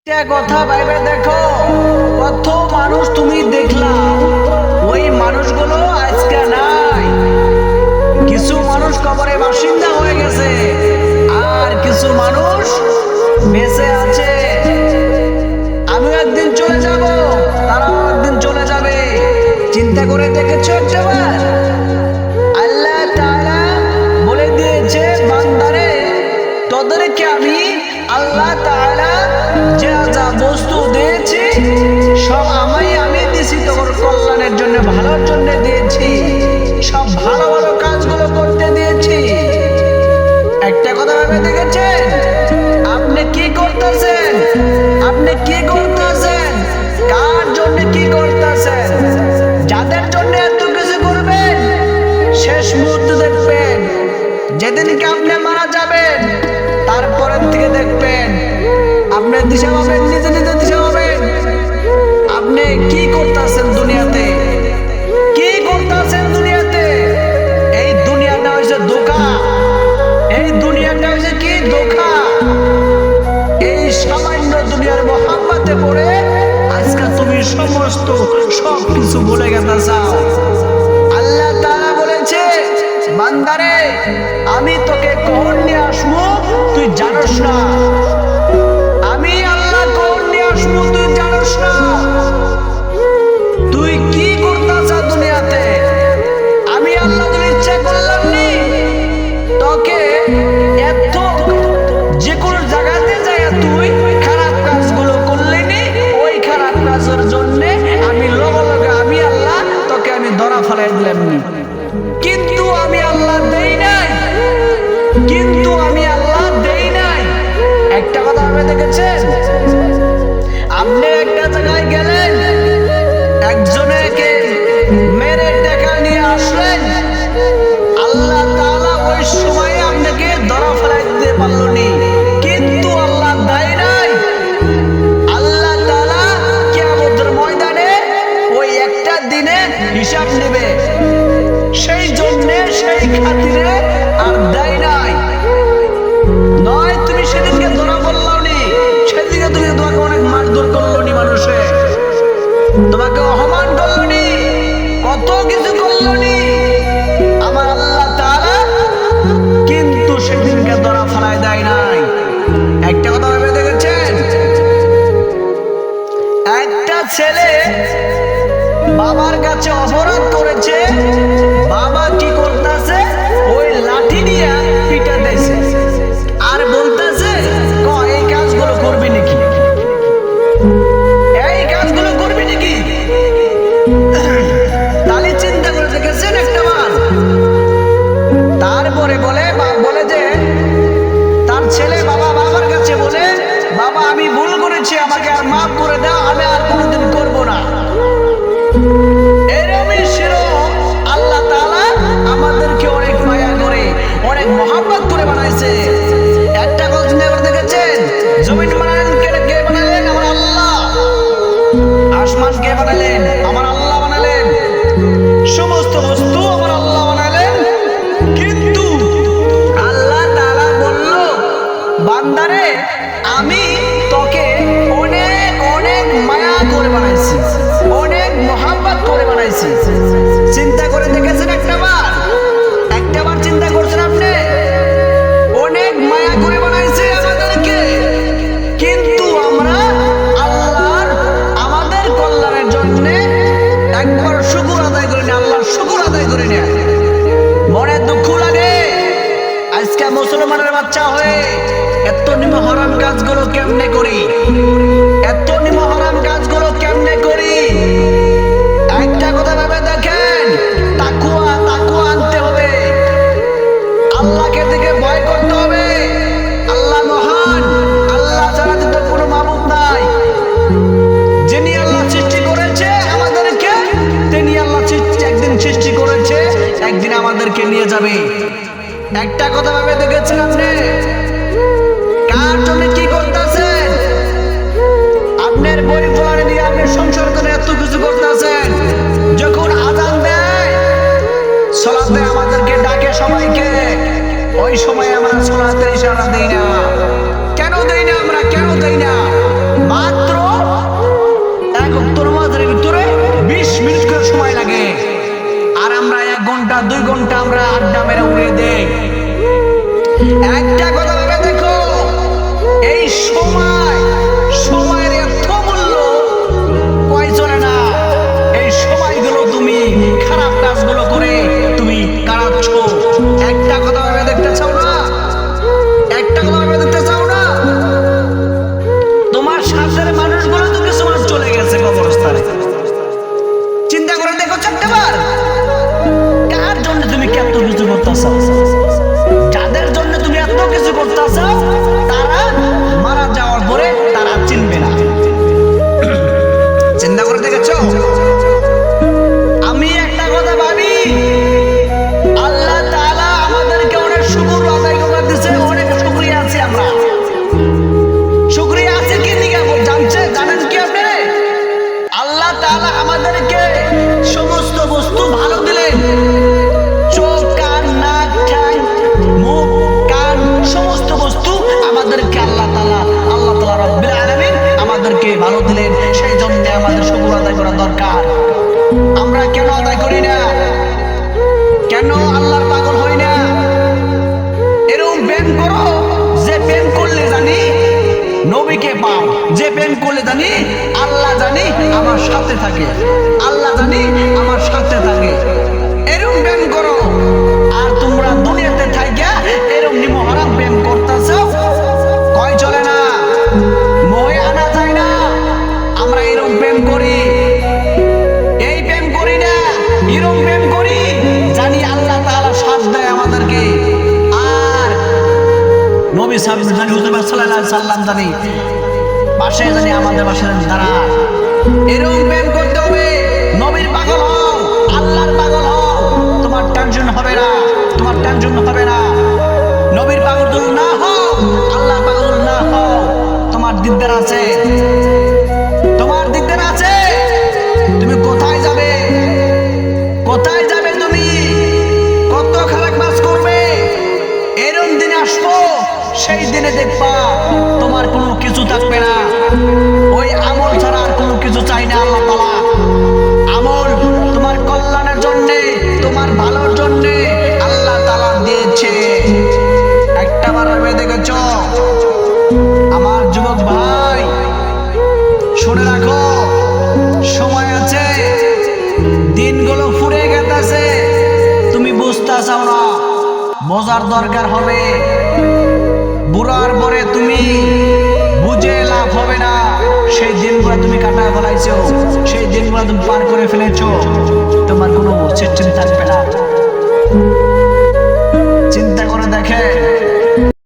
একটা কথা ভাইবে দেখো, কত মানুষ তুমি দেখলা, ওই মানুষগুলো আজকে নাই। কিছু মানুষ কবরে বাসিন্দা হয়ে গেছে, আর কিছু মানুষ বেঁচে আছে। আমিও একদিন চলে যাব, তারাও একদিন চলে যাবে। চিন্তা করে দেখেছো একবার? আল্লাহ তাআলা বলে দিয়েছে, বান্দারে তোদেরকে আমি আল্লাহ তাআলা যা যা বস্তু দিয়েছি সব আমি দিয়েছি, তোর কল্যাণের জন্য, ভালোর জন্য দিয়েছি। সব ভালো ভালো কাজগুলো করতে দিয়েছি। একটা কথা ভেবে দেখেছেন? আপনি কি করতেছেন? আপনি কি করতেছেন? কার জন্য কি করতেছেন? যাদের জন্য এত কিছু করবেন, শেষ মুহূর্তে দেখবেন যেদিনকে আপনি মারা যাবেন, তারপরের থেকে দেখবেন আপনি দিশা পাবেন, নিজে নিজে দিশা পাবেন। আপনি কি করতেছেন দুনিয়াতে? কি করতেছেন দুনিয়াতে? এই দুনিয়াটা হয়েছে ধোঁকা। এই দুনিয়াটা হয়েছে কি? ধোঁকা। এই সামান্য দুনিয়ার মহাব্বতে পড়ে আজকে তুমি সমস্ত সবকিছু ভুলে গেতে চাও। আল্লাহ তাআলা বলেছে, বান্দারে আমি তোকে কখন নিয়ে আসবো তুই জানোস না। আমি আল্লাহ কখন নিয়ে আসবো তুই জানোস না। তুই কি করতেছ দুনিয়াতে? আমি আল্লাহ তোর ইচ্ছা করলাম নি তোকে এত যে কোনো জায়গাতে যায় তুই খারাপ কাজগুলো করলে নি, ওই খারাপ কাজের জন্য আমি লগে লগে আমি আল্লাহ তোকে আমি ধরা ফেলাই দিলাম নি। কিন্তু আমি আল্লাহ দেই নাই, কিন্তু আমি আল্লাহ দেই নাই। একটা কথা আপনি দেখেছেন? আপনি একটা জায়গায় গেলেন, একজনকে মেরে টাকা নিয়ে আসলেন, আল্লাহ তাআলা ওই সময় আপনাকে ধরা ফেলাই দিতে পারলো নি, কিন্তু আল্লাহ দেয় নাই। আল্লাহ তাআলা কিয়ামতের ময়দানে ওই একটা দিনে হিসাব নেবে, সেই জন্যে সেই খাতিরে আর দেয় নাই। নয় তুমি সেদিনকে ধরা পড়লাও নি, সেদিনকে তুমি তোমাকে অনেক মারধর করলো নি, মানুষে তোমাকে অপমান করলো নি, কত কিছু করলো নি আমার আল্লাহ তাআলা, কিন্তু সেদিনকে ধরা ফেলায় দেয় নাই। একটা কথা ভেবে দেখেছেন? একটা ছেলে বাবার কাছে অপরাধ করেছে, বাবা কি করতেছে? ওই লাঠি নিয়ে পিটা দিয়েছে, আর বলতেছে এই কাজগুলো করবি নাকি, এই কাজগুলো করবি নাকি? তাহলে চিন্তা করে দেখেছেন একটা বার? তারপরে বলে যে তার ছেলে বাবার কাছে বলে, বাবা আমি ভুল করেছি, আমাকে আর মাফ করে দাও, আমি আর কোনোদিন করবো না। এরকমই ছিল আল্লাহ তাআলা আমাদেরকে অনেক মায়া করে, অনেক মহব্বত করে বানাইছে। একটা কথা চিন্তা করে দেখেছেন? জমিন বানালেন কে বানালেন? আমার আল্লাহ। আসমান কে বানালেন? আমার আল্লাহ বানালেন। সমস্ত বস্তু আমার আল্লাহ বানালেন। কিন্তু আল্লাহ তাআলা বলল, বান্দারে আমি তোকে অনেক অনেক মায়া করে বানাইছি, অনেক মহব্বত করে বানাইছি। চিন্তা করে দেখেছেন একটাবার? একটাবার চিন্তা করছেন আপনি? অনেক মায়া করে বানাইছে আমাদেরকে, কিন্তু আমরা আল্লাহর আমাদের কল্যাণের জন্য একবার শুকর আদায় করি না, আল্লাহর শুকর আদায় করি না। মনে দুঃখ লাগে আজকে মুসলমানের বাচ্চা হয়ে এত নিমহরাম কাজগুলো কেমনে করি, এত নিমহরাম কাজগুলো কেমনে করি। একটা কথা ভেবে দেখেন, তাকওয়া আনতে হবে, আল্লাহকে দিকে ভয় করতে হবে। আল্লাহ মহান, আল্লাহ ছাড়া তো কোনো মাবুদ নাই। যিনি আল্লাহ সৃষ্টি করেছে আমাদেরকে, তিনি আল্লাহ একদিন সৃষ্টি করেছে, একদিন আমাদেরকে নিয়ে যাবে। একটা কথা ভেবে দেখেছেন আপনি? কার জন্য কি করতেছেন? আপনার বই ফলারে নিয়ে আপনি সংসার করে এত কিছু করতেছেন। যখন আযান দেয়, সালাতে আমাদেরকে ডাকে সবাইকে, ওই সময় আমরা সালাতের ইশারা দেই না। কেন দেই না আমরা? কেন দেই না? করতেছ, যাদের জন্য তুমি এত কিছু করতেছ, তারা মারা যাওয়ার পরে তারা চিনবে না। চিন্তা করে দেখেছো? আমি একটা কথা ভাবি, আল্লাহ তাআলা আমাদেরকে অনেক শুকর আদায় করে দিয়েছে, অনেক শুকরিয়া আছে। আমরা শুকরিয়া আছে কি দিকে জানেন কি আপনি? আল্লাহ তাআলা আমাদেরকে সমস্ত বস্তু ভালো দিলেন, চোখ, কান, নাক, ঠ্যাং, মুখ, কান, সমস্ত বস্তু আমাদেরকে আল্লাহ তাআলা রব্বুল আলামিন আমাদেরকে ভালো দিলেন। সেই জন্য আমাদের শুকর আদায় করা দরকার। আমরা কেন আদায় করি না? কেন আল্লাহর পাগল হই না? এরকম প্রেম করো যে প্রেম করলে জানি নবীকে পাও, যে প্রেম করলে জানি আল্লাহ জানি আমার সাথে থাকে, আল্লাহ জানি আমার সাথে থাকে। এরকম প্রেম করো। আর তোমরা দুনিয়াতে থাইকা এরকম নিমহারাম প্রেম করতেছ, কয় চলে না, মোহে আনা যায় না। আমরা এরকম প্রেম করি, এই প্রেম করি না, এরকম প্রেম করি জানি আল্লাহ তাআলা সাথ দেয় আমাদেরকে। আর নবী সাল্লাল্লাহু আলাইহি সাল্লাম জানি পাশে জানি আমাদের পাশে দাঁড়ায়। এরকম প্রেম করতে হবে। নবীর পাগল হও, আল্লাহর পাগল হও, তোমার টেনশন হবে না, তোমার টেনশন হবে না। নবীর পাগল না হও, আল্লাহর পাগল না হও, তোমার দিকদার আছে, তোমার দিকদার আছে। তুমি কোথায় যাবে? কোথায় যাবে? তুমি কত খারাপ কাজ করবে? এরকম দিন আসবো, সেই দিনে দেখবা তোমার কোনো কিছু থাকবে না। ওই আমল ছাড়া আর কোনো কিছু চাই না আল্লাহ তাআলা। আমল তোমার কল্যাণের জন্যে, তোমার ভালোর জন্যে আল্লাহ তাআলা দিয়েছে। একটা বার ভেবে দেখেছো? আমার যুবক ভাই শুনে রাখো, সময় আছে, দিনগুলো ফুরে গেছে, তুমি বুঝতে চাও না, বোঝার দরকার হবে। বুড়ার পরে তুমি বুঝে লাভ হবে না। সেই দিনগুলো তুমি কাটায় ফেলাইছো, সেই দিনগুলো তুমি পার করে ফেলেছো।